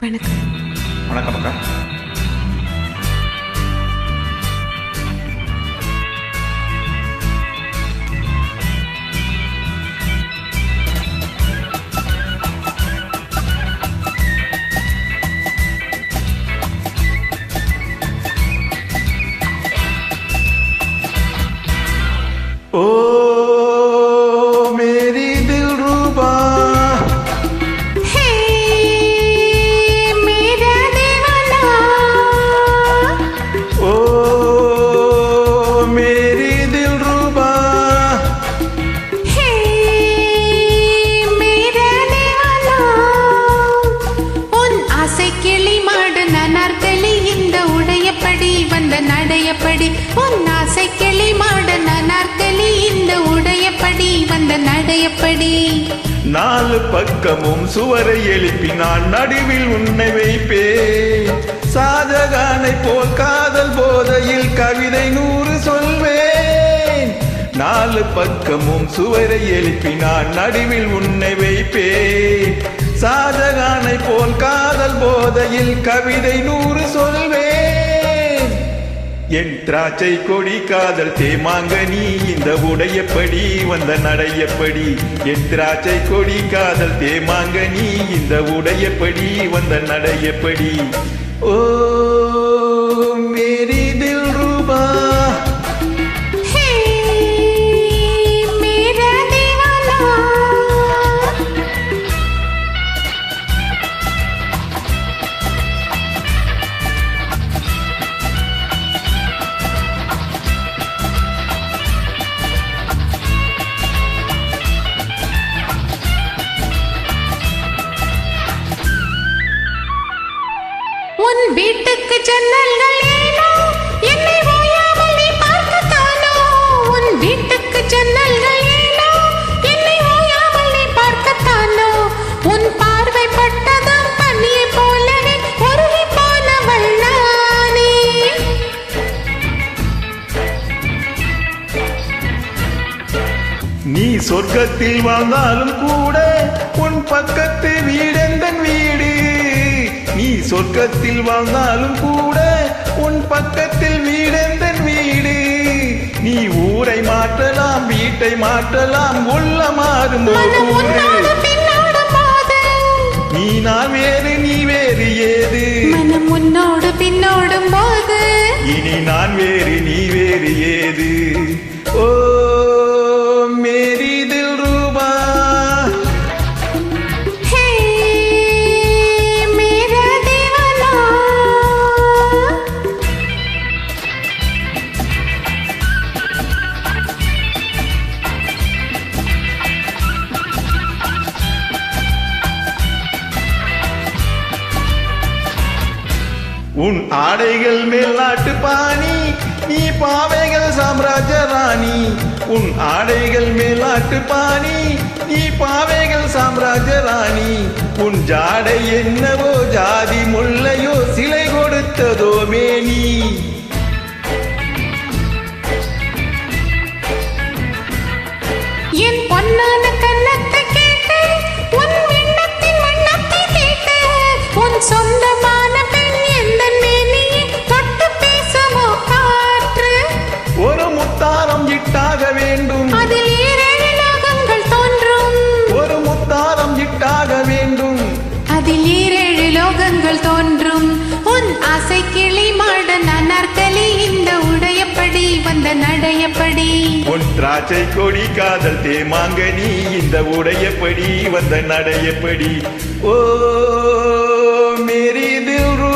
வணக்கம். வணக்கம் அக்கா. ओ मेरी दिलरुबा, हे मेरा दीवाना, ओ मेरी दिलरुबा, हे मेरा दीवाना. உன் ஆசை கிளி மாடு நனார்களி இந்த உடையப்படி வந்த நடையப்படி. உன் ஆசை கிளி மாடு நனார்களி இந்த உடையப்படி வந்த நடையப்படி. நாலு பக்கமும் சுவரை எழுப்பி நான் நடுவில் உன்னை வைப்பேன். ஷாஜகானை போல் காதல் போதையில் கவிதை 100 சொல்வேன். நாலு பக்கமும் சுவரை எழுப்பி நான் நடுவில் உன்னை வைப்பேன். ஷாஜகானை போல் காதல் போதையில் கவிதை 100 சொல்வேன். என் திராட்சை கொடி காதல் தேமாங்கனி இந்த உடையப்படி வந்த நடையப்படி. என் திராட்சை கொடி காதல் தேமாங்கனி இந்த உடையப்படி வந்த நடையப்படி. ஓ மேரி தில்ருபா, हे मेरा दीवाना. உன் வீட்டுக்கு ஜன்னல்கள் ஏனோ என்னை ஓயாமல் நீ பார்க்கத்தானோ. உன் வீட்டுக்கு ஜன்னல்கள் ஏனோ என்னை ஓயாமல் நீ பார்க்கத்தானோ. உன் பார்வை பட்டதும் பனியை போலவே உருகி போனவள் நானே. நீ சொர்க்கத்தில் வாழ்ந்தாலும் கூட உன் பக்கத்து வீடெந்தன் வீடு. நீ சொர்க்கத்தில் வாழ்ந்தாலும் கூட உன் பக்கத்தில் வீடெந்தன் வீடு. நீ ஊரை மாற்றலாம் வீட்டை மாற்றலாம் உள்ள மாறும் மனம் உன்னோடு பின்னோடும் போது நீ நான் வேறு நீ வேறு ஏது. மனம் உன்னோடு பின்னோடும் போது இனி நான் வேறு நீ வேறு ஏது. ஓ மேரி தில்ருபா, हे मेरा दीवाना. உன் ஆடைகள் மேல் நாட்டு பாணி நீ பாவைகள் சாம்ராஜ்ய ராணி. உன் ஆடைகள் மேல் நாட்டு பாணி நீ பாவைகள் சாம்ராஜ்ய ராணி. உன் ஜாடை என்னவோ ஜாதி முல்லையோ சிலை கொடுத்ததோ மேனி. என் பொன்னான கன்னத்தை கேட்டு உன் எண்ணத்தின் வண்ணத்தை கேட்டு உன் சொந்தமான பெண் எந்த மேனியை தொட்டு பேசுமோ காற்று. ஒரு முத்தாரம் இட்டாக வேண்டும், அதில் 7 லோகங்கள் தோன்றும். ஒரு முத்தாரம் இட்டாக வேண்டும். அதில் 7 லோகங்கள் தோன்றும். உன் ஆசை கிளி மாட நனார்களி இந்த உடையப்படி வந்த நடையப்படி. உன் திராட்சை கொடி காதல் தேமாங்கனி இந்த உடையப்படி வந்த நடையப்படி. ஓ மேரி தில்ருபா.